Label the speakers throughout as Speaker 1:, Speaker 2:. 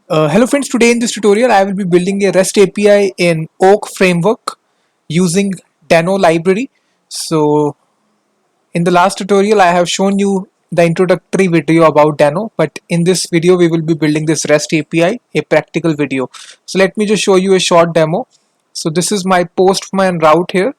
Speaker 1: Hello friends, today in this tutorial I will be building a REST API in Oak framework using Dano library. So in the last tutorial I have shown you the introductory video about Dano, but in this video we will be building this REST API, a practical video. So let me just show you a short demo. So this is my Postman route here.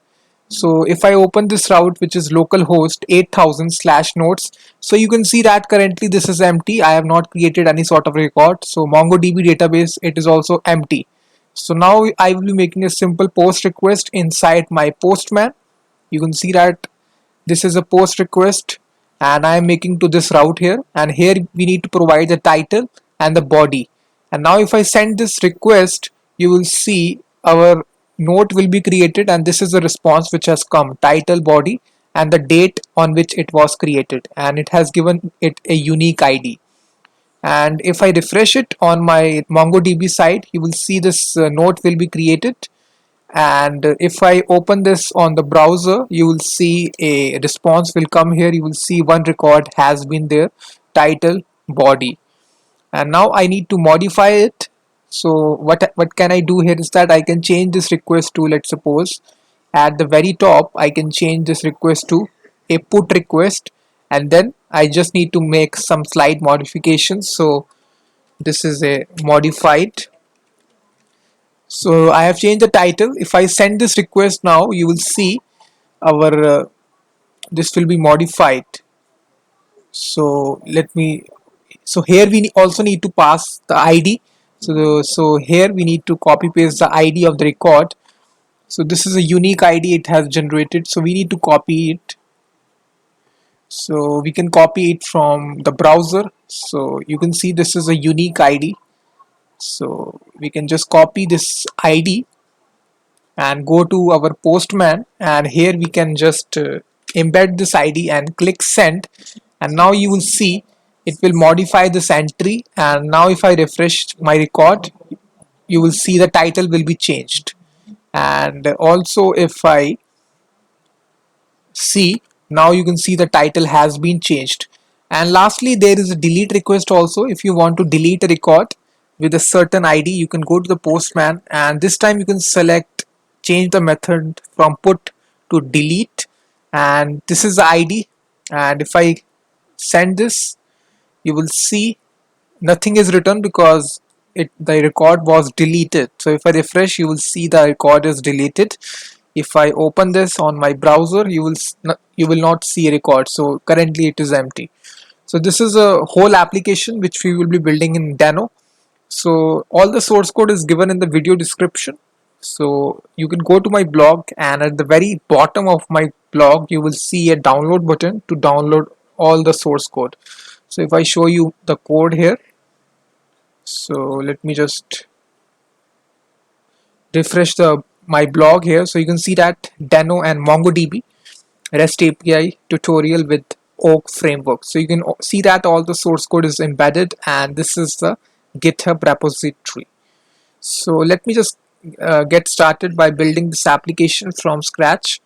Speaker 1: So if I open this route, which is localhost 8000 slash nodes, so you can see that currently this is empty. I have not created any sort of record. So MongoDB database, it is also empty. So now I will be making a simple post request inside my Postman. You can see that this is a post request and I am making to this route here, and here we need to provide the title and the body. And now if I send this request, you will see our note will be created, and this is the response which has come: title, body, and the date on which it was created, and it has given it a unique ID. And if I refresh it on my MongoDB side, you will see this note will be created. And if I open this on the browser, you will see a response will come here. You will see one record has been there, title, body. And now I need to modify it. So what can I do here is that I can change this request to, let's suppose, at the very top I can change this request to a put request, and then I just need to make some slight modifications. So this is a modified. So I have changed the title. If I send this request now, you will see our this will be modified. So let me. So here we also need to pass the ID. So here we need to copy paste the ID of the record. So this is a unique ID it has generated. So we need to copy it. So we can copy it from the browser. So you can see this is a unique ID. So we can just copy this ID and go to our Postman, and here we can just embed this ID and click send, and now you will see it will modify this entry. And now if I refresh my record, you will see the title will be changed. And also if I see, now you can see the title has been changed. And lastly, there is a delete request also. If you want to delete a record with a certain ID, you can go to the Postman, and this time you can select change the method from put to delete, and this is the ID. And if I send this, you will see nothing is written because the record was deleted. So if I refresh, you will see the record is deleted. If I open this on my browser, you will not see a record. So currently it is empty. So this is a whole application which we will be building in Dano. So all the source code is given in the video description. So you can go to my blog, and at the very bottom of my blog you will see a download button to download all the source code. So if I show you the code here, so let me just refresh the my blog here. So you can see that Dano and MongoDB REST API tutorial with Oak framework. So you can see that all the source code is embedded, and this is the GitHub repository. So let me just get started by building this application from scratch.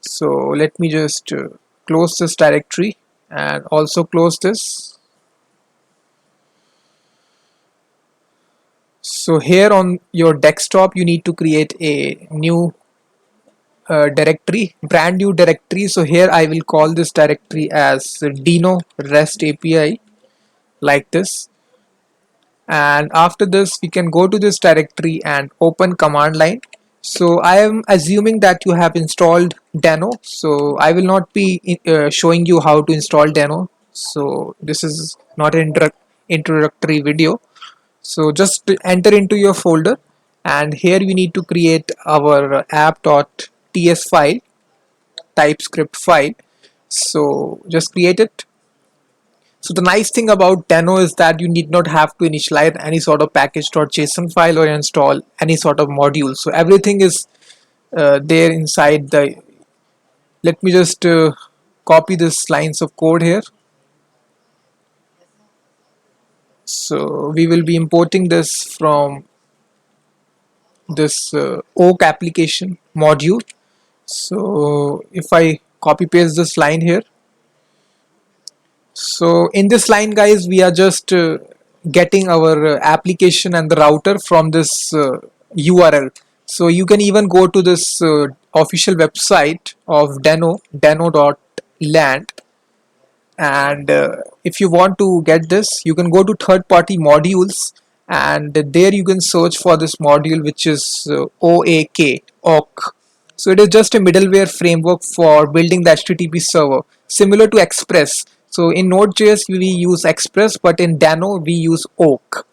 Speaker 1: So let me just close this directory and also close this. So here on your desktop you need to create a new directory, brand new directory. So here I will call this directory as Dino REST API, like this. And after this we can go to this directory and open command line. So I am assuming that you have installed Dano, so I will not be showing you how to install Dano. So this is not an introductory video. So just enter into your folder, and here we need to create our app.ts file, TypeScript file. So just create it. So the nice thing about Dano is that you need not have to initialize any sort of package.json file or install any sort of module. So everything is there inside the. Let me just copy this lines of code here. So we will be importing this from this Oak application module. So if I copy paste this line here, so in this line guys we are just getting our application and the router from this URL. So you can even go to this official website of deno.land, and if you want to get this, you can go to third party modules, and there you can search for this module, which is OAK. So it is just a middleware framework for building the HTTP server, similar to Express. So in Node.js we use Express, but in Dano we use Oak.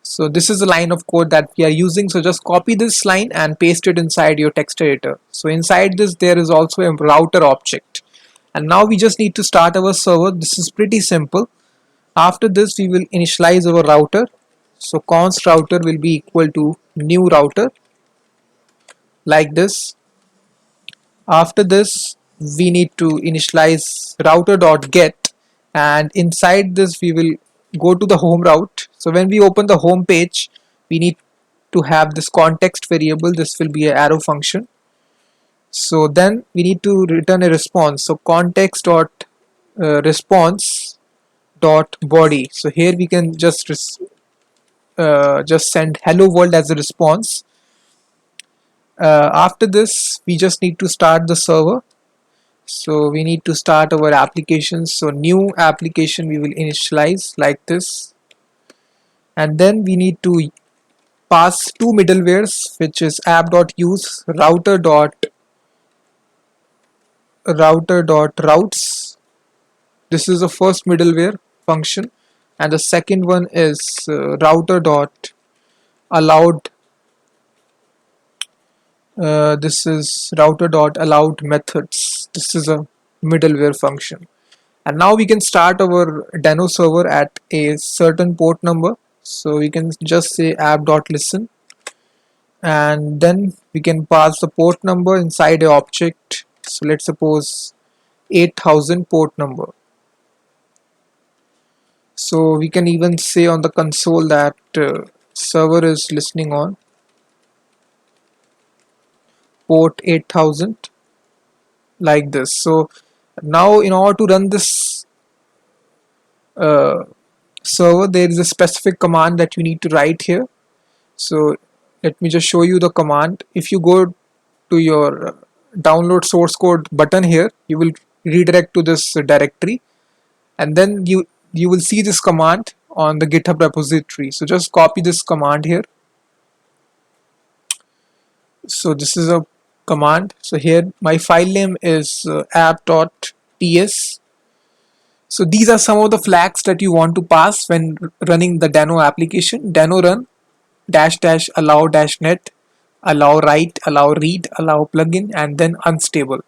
Speaker 1: So this is the line of code that we are using. So just copy this line and paste it inside your text editor. So inside this there is also a router object. And now we just need to start our server. This is pretty simple. After this we will initialize our router. So const router will be equal to new router, like this. After this we need to initialize router.get, and inside this we will go to the home route. So when we open the home page, we need to have this context variable. This will be an arrow function. So then we need to return a response. So context dot response dot body. So here we can just send hello world as a response. After this we just need to start the server. So we need to start our application. So new application we will initialize like this, and then we need to pass two middlewares, which is app.use router.routes. This is the first middleware function, and the second one is router.allowed. This is router.allowed methods. This is a middleware function. And now we can start our Deno server at a certain port number. So we can just say app.listen, and then we can pass the port number inside a object. So let's suppose 8000 port number. So we can even say on the console that server is listening on port 8000, like this. So now in order to run this server, there is a specific command that you need to write here. So let me just show you the command. If you go to your download source code button here, you will redirect to this directory, and then you will see this command on the GitHub repository. So just copy this command here. So this is a command. So here my file name is app.ts. So these are some of the flags that you want to pass when running the Deno application. Deno run -- allow -net, allow write, allow read, allow plugin, and then unstable,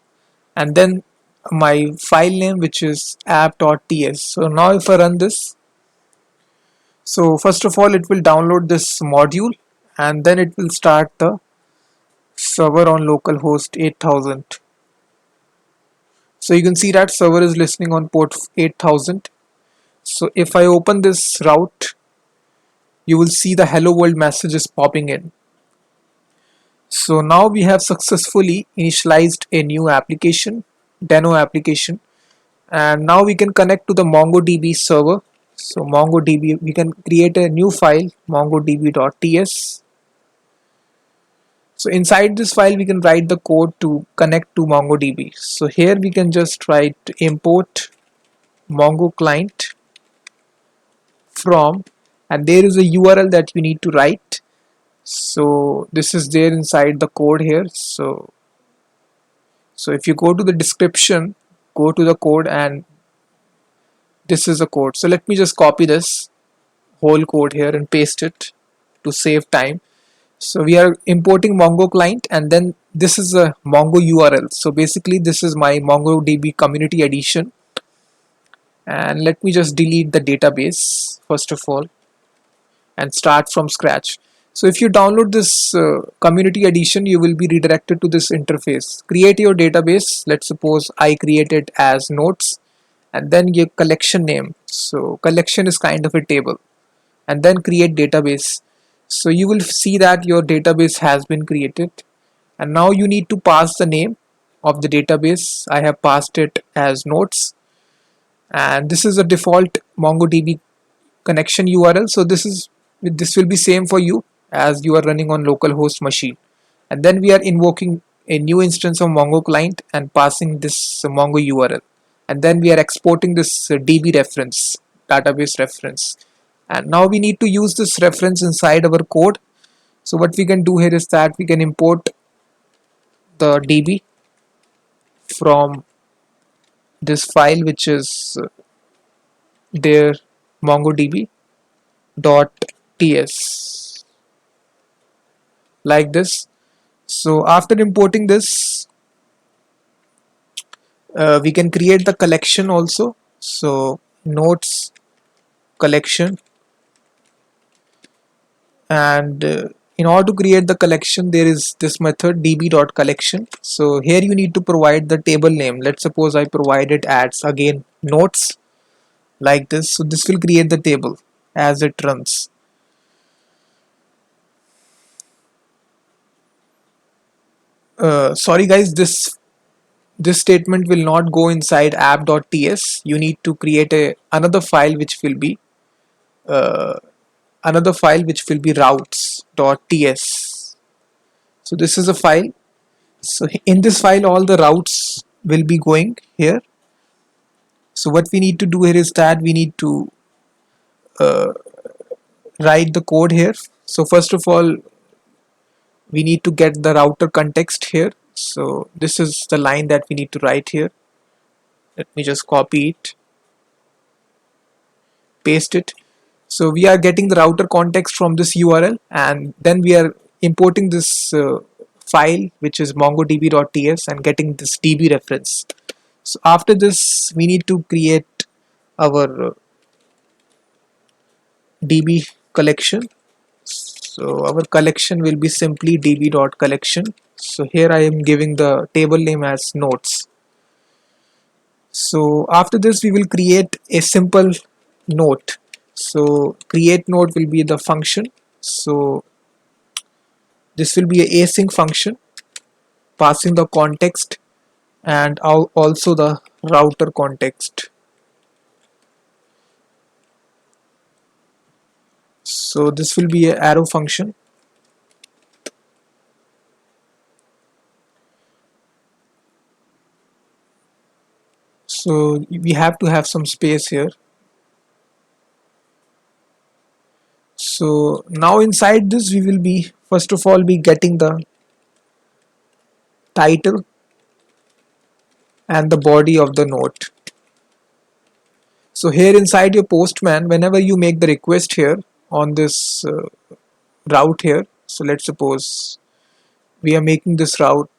Speaker 1: and then my file name, which is app.ts. So now if I run this, so first of all it will download this module, and then it will start the server on localhost 8000. So you can see that server is listening on port 8000. So if I open this route, you will see the hello world message is popping in. So now we have successfully initialized a new application, Deno application, and now we can connect to the MongoDB server. So MongoDB, we can create a new file, mongodb.ts. So inside this file we can write the code to connect to MongoDB. So here we can just write import Mongo client from, and there is a URL that you need to write. So this is there inside the code here. So if you go to the description, go to the code, and this is the code. So let me just copy this whole code here and paste it to save time. So we are importing Mongo client, and then this is a Mongo URL. So basically this is my MongoDB community edition, and let me just delete the database first of all and start from scratch. So if you download this community edition, you will be redirected to this interface. Create your database. Let's suppose I create it as notes, and then give collection name. So collection is kind of a table, and then create database. So you will see that your database has been created, and now you need to pass the name of the database. I have passed it as notes, and this is a default MongoDB connection URL. So this will be same for you as you are running on localhost machine. And then we are invoking a new instance of Mongo client and passing this Mongo URL. And then we are exporting this DB reference, database reference. And now we need to use this reference inside our code. So what we can do here is that we can import the DB from this file, which is their mongodb dot ts, like this. So after importing this, we can create the collection also. So notes collection, and in order to create the collection, there is this method db.collection. So here you need to provide the table name. Let's suppose I provided ads, again notes, like this. So this will create the table as it runs. Sorry guys, this statement will not go inside app.ts. You need to create another file which will be uh, routes.ts. So this is a file. So in this file all the routes will be going here. So what we need to do here is that we need to uh, write the code here. So first of all, we need to get the router context here. So this is the line that we need to write here. Let me just copy it, paste it. So we are getting the router context from this URL, and then we are importing this file, which is mongodb.ts, and getting this DB reference. So after this, we need to create our DB collection. So our collection will be simply db.collection. So here I am giving the table name as notes. So after this, we will create a simple note. So create note will be the function. So this will be a async function passing the context and also the router context. So this will be a arrow function. So we have to have some space here. So now inside this, we will be first of all be getting the title and the body of the note. So here inside your postman, whenever you make the request here on this route here, so let's suppose we are making this route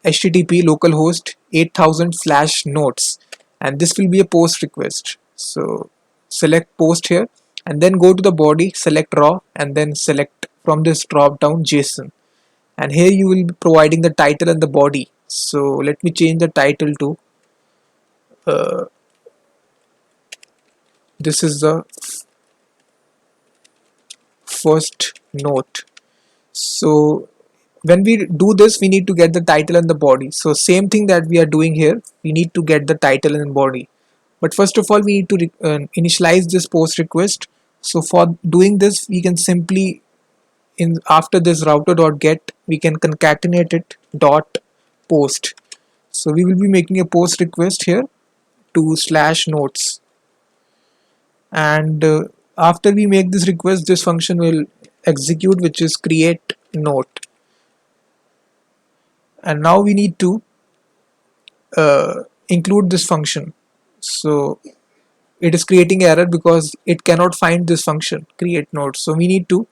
Speaker 1: http localhost 8000/notes, and this will be a post request. So select post here and then go to the body, select raw, and then select from this drop down JSON, and here you will be providing the title and the body. So let me change the title to uh, this is the first note. So when we do this, we need to get the title and the body. So same thing that we are doing here, we need to get the title and body. But first of all, we need to initialize this post request. So for doing this, we can simply after this router.get, we can concatenate it dot post. So we will be making a post request here to /notes, and after we make this request, this function will execute, which is create note. And now we need to include this function. So it is creating error because it cannot find this function create note. So we need to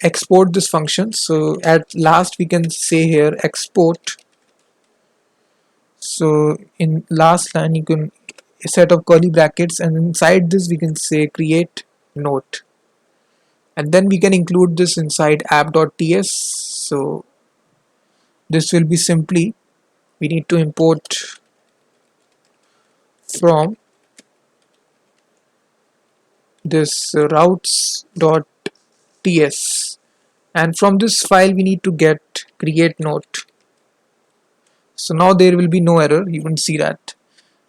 Speaker 1: export this function. So at last we can say here export. So in last line you can a set of curly brackets, and inside this we can say create note, and then we can include this inside app.ts. So this will be simply, we need to import from this routes.ts, and from this file we need to get create note. So now there will be no error, you can see that.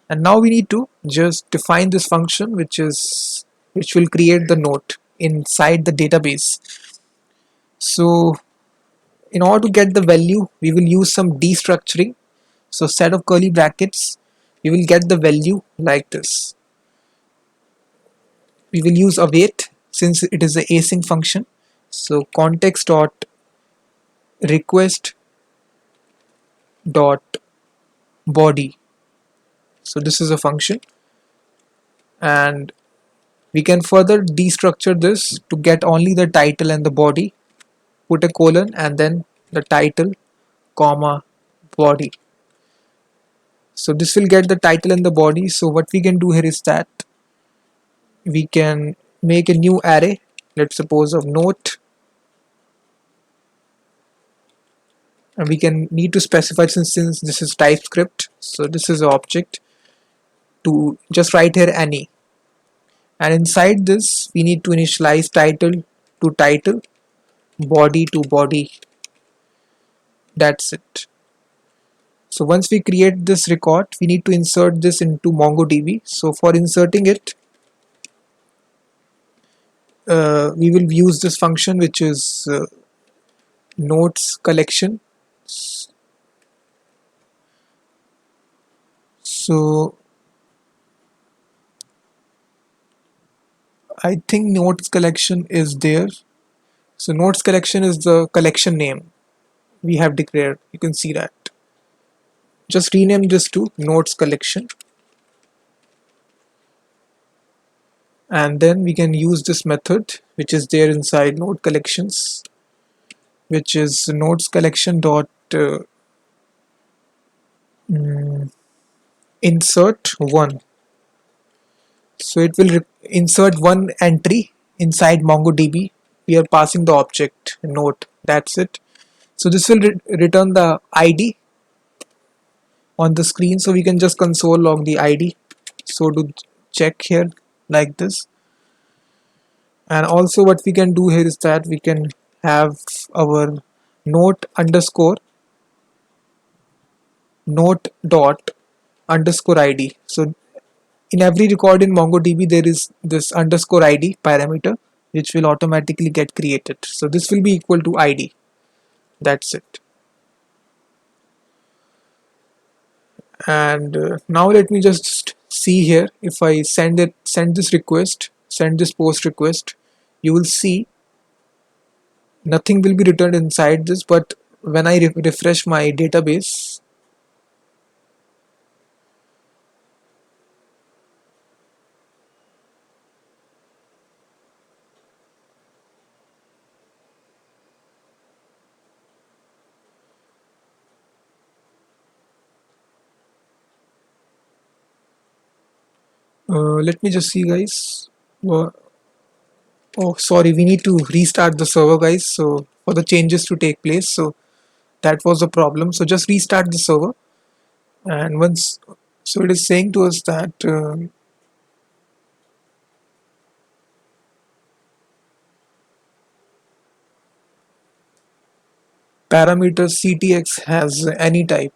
Speaker 1: And now we need to just define this function which will create the note inside the database. So in order to get the value, we will use some destructuring. So set of curly brackets, we will get the value like this. We will use await since it is a async function. So context dot request dot body. So this is a function, and we can further destructure this to get only the title and the body. Put a colon and then the title comma body. So this will get the title and the body. So what we can do here is that we can make a new array, let's suppose of note, and we can need to specify since this is TypeScript, so this is an object, to just write here any, and inside this we need to initialize title to title, body to body. That's it. So once we create this record, we need to insert this into MongoDB. So for inserting it, we will use this function which is notes collection. So I think notes collection is there. So notes collection is the collection name we have declared. You can see that. Just rename this to notes collection, and then we can use this method which is there inside node collections, which is notes collection dot insert one. So it will insert one entry inside MongoDB. We are passing the object note. That's it. So this will return the ID on the screen. So we can just console log the ID. So to check here like this. And also what we can do here is that we can have our note underscore note dot underscore ID. So in every record in MongoDB there is this underscore ID parameter which will automatically get created. So this will be equal to ID. That's it. And now let me just see here, if I send this request, send this post request, you will see nothing will be returned inside this, but when I refresh my database, let me just see guys. Oh sorry, we need to restart the server guys, so for the changes to take place. So that was the problem, so just restart the server. And once, so it is saying to us that parameter ctx has any type.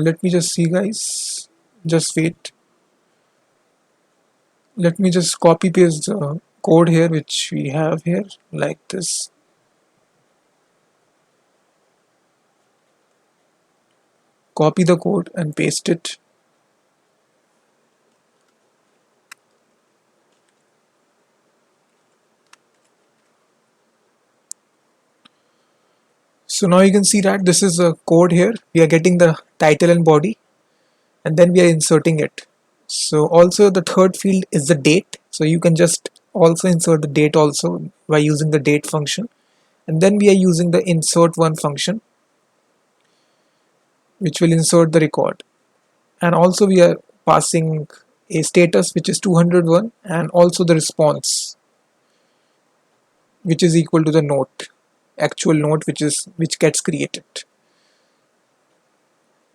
Speaker 1: Let me just see guys, just wait. Let me just copy paste the code here which we have here like this. Copy the code and paste it. So now you can see that this is a code here. We are getting the title and body, and then we are inserting it. So also the third field is the date. So you can just also insert the date also by using the date function. And then we are using the insert one function, which will insert the record. And also we are passing a status which is 201, and also the response which is equal to the note, actual note which gets created.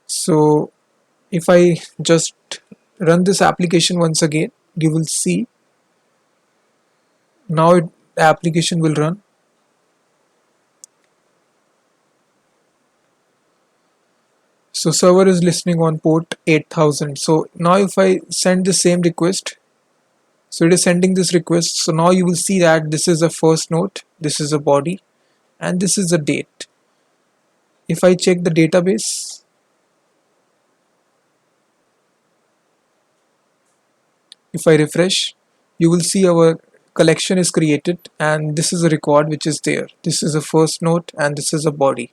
Speaker 1: So if I just run this application once again, you will see now the application will run. So server is listening on port 8000. So now if I send the same request, so it is sending this request. So now you will see that this is a first node, this is a body, and this is a date. If I check the database, if I refresh, you will see our collection is created, and this is a record which is there. This is a first node and this is a body,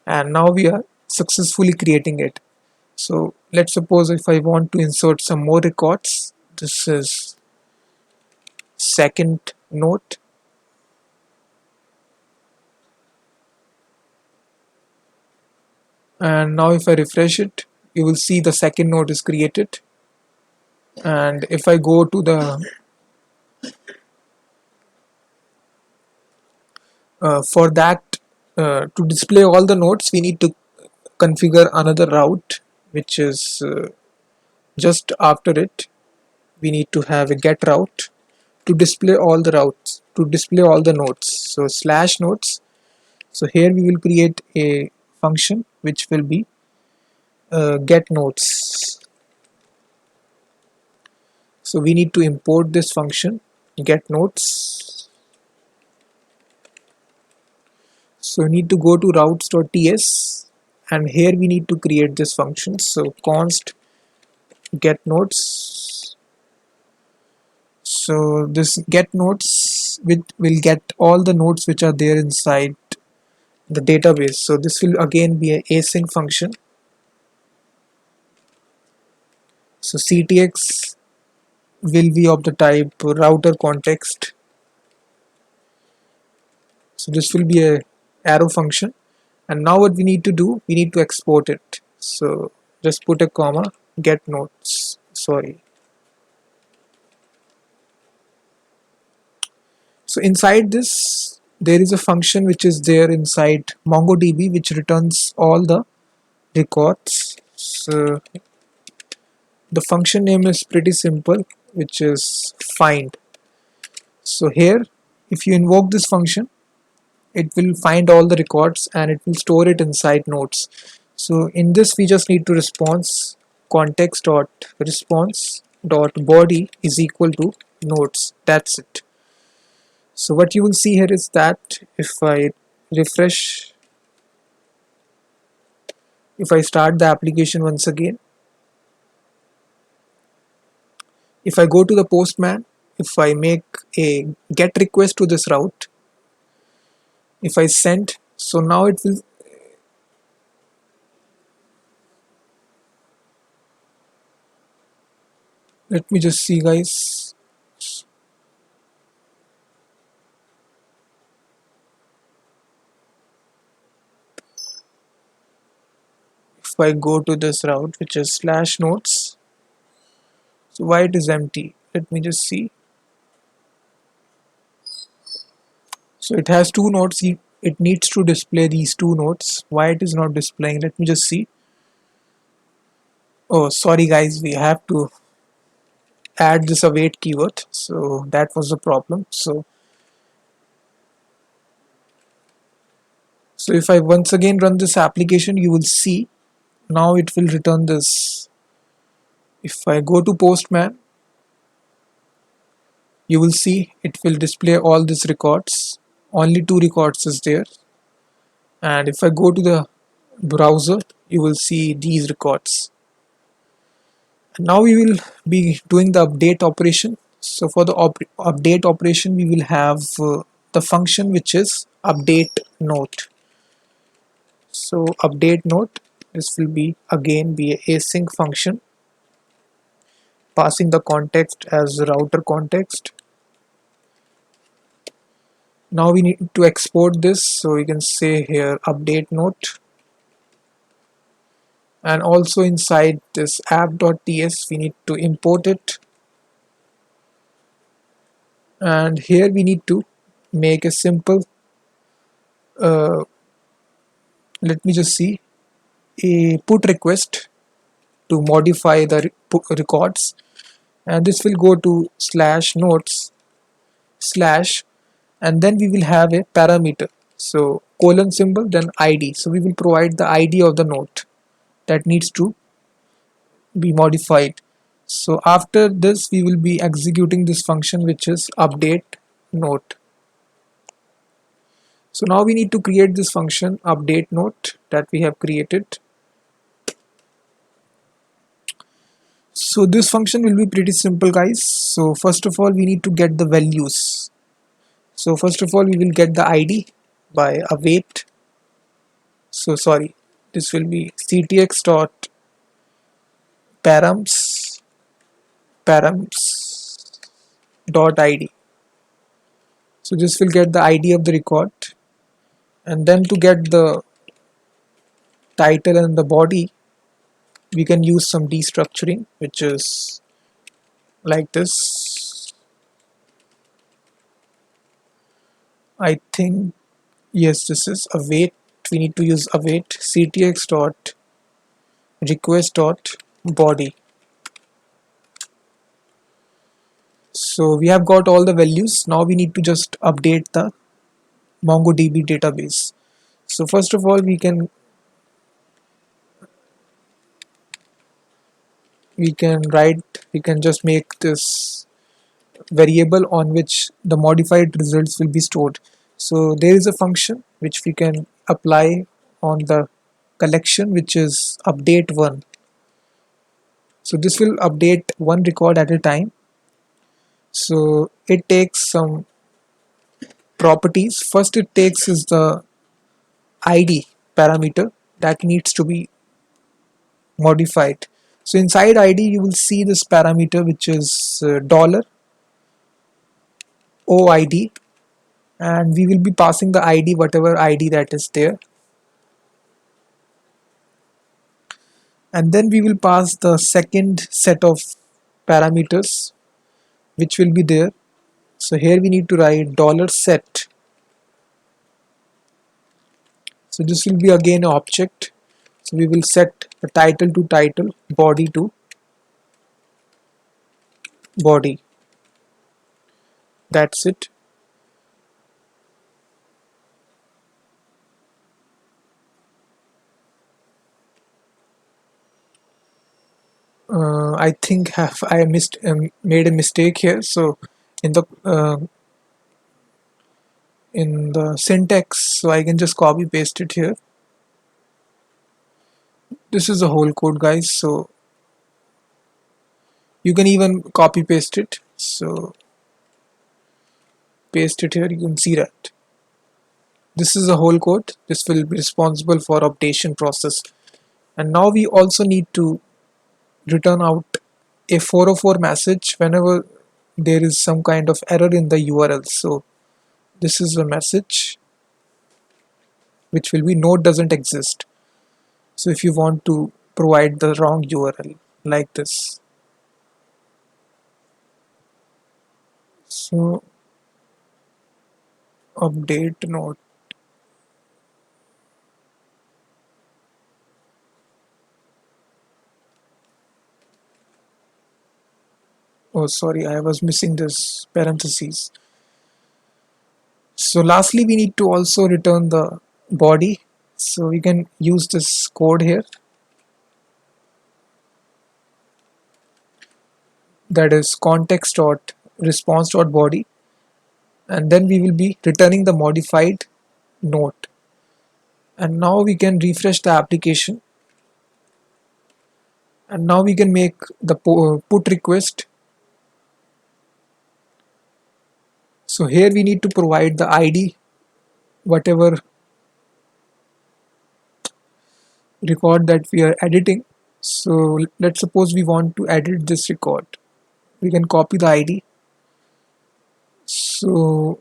Speaker 1: and now we are successfully creating it. So let's suppose if I want to insert some more records, this is second node, and now if I refresh it, you will see the second node is created. And if I go to the for that, to display all the nodes, we need to configure another route, which is just after it. We need to have a get route to display all the routes, to display all the nodes. So slash nodes. So here we will create a function which will be get nodes. So we need to import this function get nodes. So we need to go to routes.ts, and here we need to create this function. So const get nodes. So this get nodes will get all the nodes which are there inside the database. So this will again be a async function. So ctx will be of the type router context. So this will be a arrow function, and now what we need to do, we need to export it. So just put a comma, get nodes, sorry. So inside this there is a function which is there inside MongoDB which returns all the records. So the function name is pretty simple, which is find. So here if you invoke this function, it will find all the records and it will store it inside nodes. So in this we just need to response context dot response dot body is equal to nodes. That's it. So what you will see here is that if I refresh, if I start the application once again, if I go to the postman, if I make a get request to this route, if I send, so now it will, let me just see guys. If I go to this route which is slash nodes, so why it is empty, let me just see. So it has two nodes, it needs to display these two nodes. Why it is not displaying, let me just see. Oh sorry guys, we have to add this await keyword, so that was the problem. So if I once again run this application, you will see now it will return this. If I go to postman, you will see it will display all these records. Only two records is there. And if I go to the browser, you will see these records. And now we will be doing the update operation. So for the update operation, we will have the function which is update node. So update node, this will be again be a async function, passing the context as router context. Now we need to export this, so we can say here update node, and also inside this app.ts we need to import it, and here we need to make a simple let me just see, a put request to modify the records, and this will go to slash nodes slash, and then we will have a parameter, so colon symbol then id. So we will provide the id of the node. that needs to be modified. So after this we will be executing this function, which is update note. So now we need to create this function update note that we have created. So this function will be pretty simple, guys. So first of all we need to get the values. So first of all we will get the id by await. So sorry, this will be ctx dot params dot id. So this will get the id of the record, and then to get the title and the body we can use some destructuring, which is like this. I think, yes, this is await. We need to use await ctx dot request dot body. So we have got all the values. Now we need to just update the MongoDB database. So first of all we can just make this variable on which the modified results will be stored. So there is a function which we can apply on the collection, which is update one. So this will update one record at a time. So it takes some properties. First it takes is the id parameter that needs to be modified. So inside id you will see this parameter, which is dollar $OID, and we will be passing the id, whatever id that is there, and then we will pass the second set of parameters which will be there. So here we need to write $set. So this will be again an object. So we will set the title to title, body to body. That's it. I think have I missed made a mistake here. So in the syntax, so I can just copy paste it here. This is the whole code, guys. So you can even copy paste it. So paste it here. You can see that this is the whole code. This will be responsible for updation process. And now we also need to return out a 404 message whenever there is some kind of error in the URL. So this is a message which will be node doesn't exist. So if you want to provide the wrong URL like this, so update node. Oh sorry, I was missing this parentheses. So lastly we need to also return the body. So we can use this code here, that is context dot response dot body, and then we will be returning the modified note. And now we can refresh the application, and now we can make the put request. So here we need to provide the id, whatever record that we are editing. So let's suppose we want to edit this record. We can copy the id. So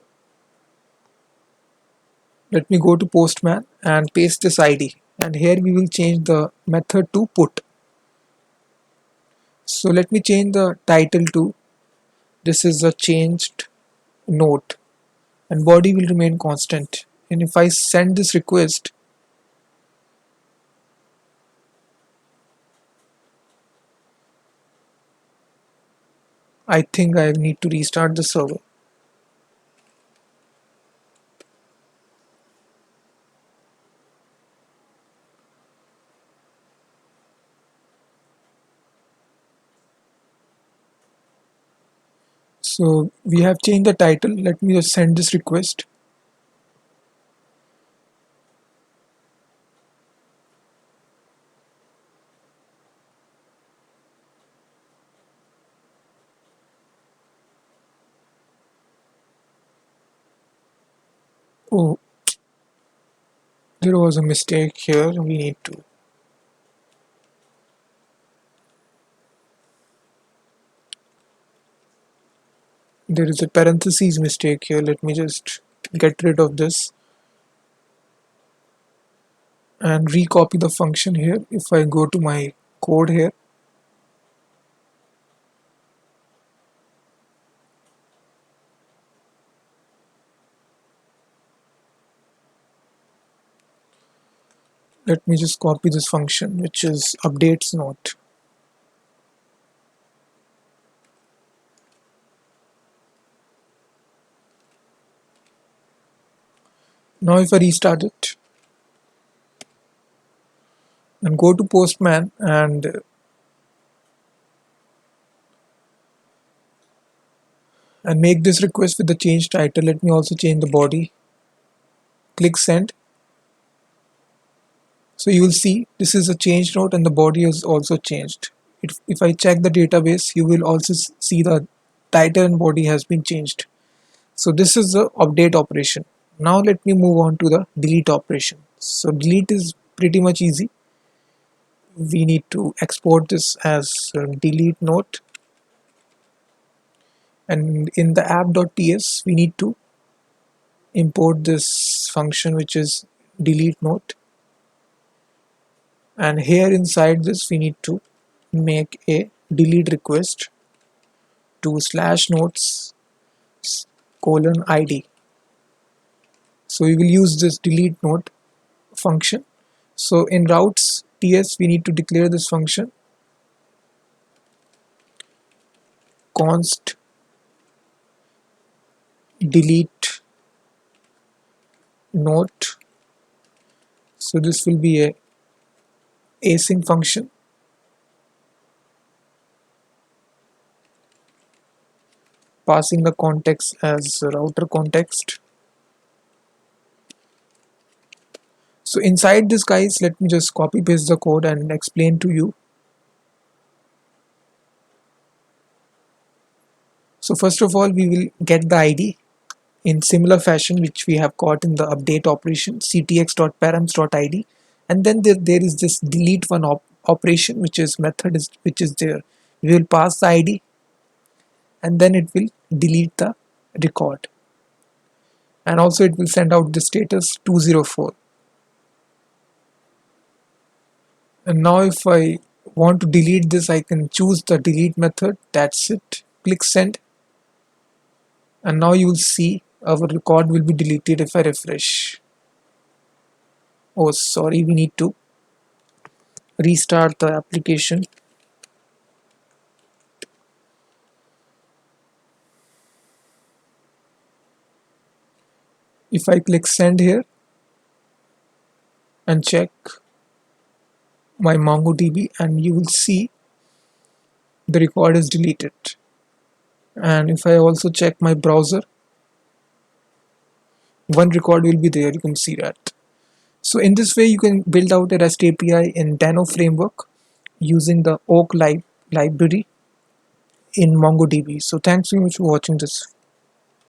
Speaker 1: let me go to Postman and paste this id, and here we will change the method to put. So let me change the title to, this is a changed note, and body will remain constant. And if I send this request, I think I need to restart the server. So we have changed the title. Let me just send this request. Oh, there was a mistake here. We need to. There is a parentheses mistake here. Let me just get rid of this and recopy the function here. If I go to my code here, let me just copy this function, which is updates note. Now if I restart it and go to Postman and make this request with the change title, let me also change the body. Click send. So you will see this is a change note and the body is also changed. If I check the database, you will also see the title and body has been changed. So this is the update operation. Now let me move on to the delete operation. So delete is pretty much easy. We need to export this as a delete note, and in the app.ts we need to import this function, which is delete note, and here inside this we need to make a delete request to slash notes colon id. So we will use this delete note function. So in routes ts we need to declare this function const delete note. So this will be a async function passing the context as router context. So inside this, guys, let me just copy paste the code and explain to you. So first of all, we will get the ID in similar fashion which we have got in the update operation ctx.params.id, and then there is this delete one operation which is which is there. We will pass the ID and then it will delete the record, and also it will send out the status 204. And now if I want to delete this, I can choose the delete method. That's it. Click send. And now you will see our record will be deleted if I refresh. Oh, sorry, we need to restart the application. If I click send here and check my MongoDB, and you will see the record is deleted. And if I also check my browser, one record will be there. You can see that. So in this way, you can build out a REST API in Deno framework using the Oak library in MongoDB. So thanks so much for watching this.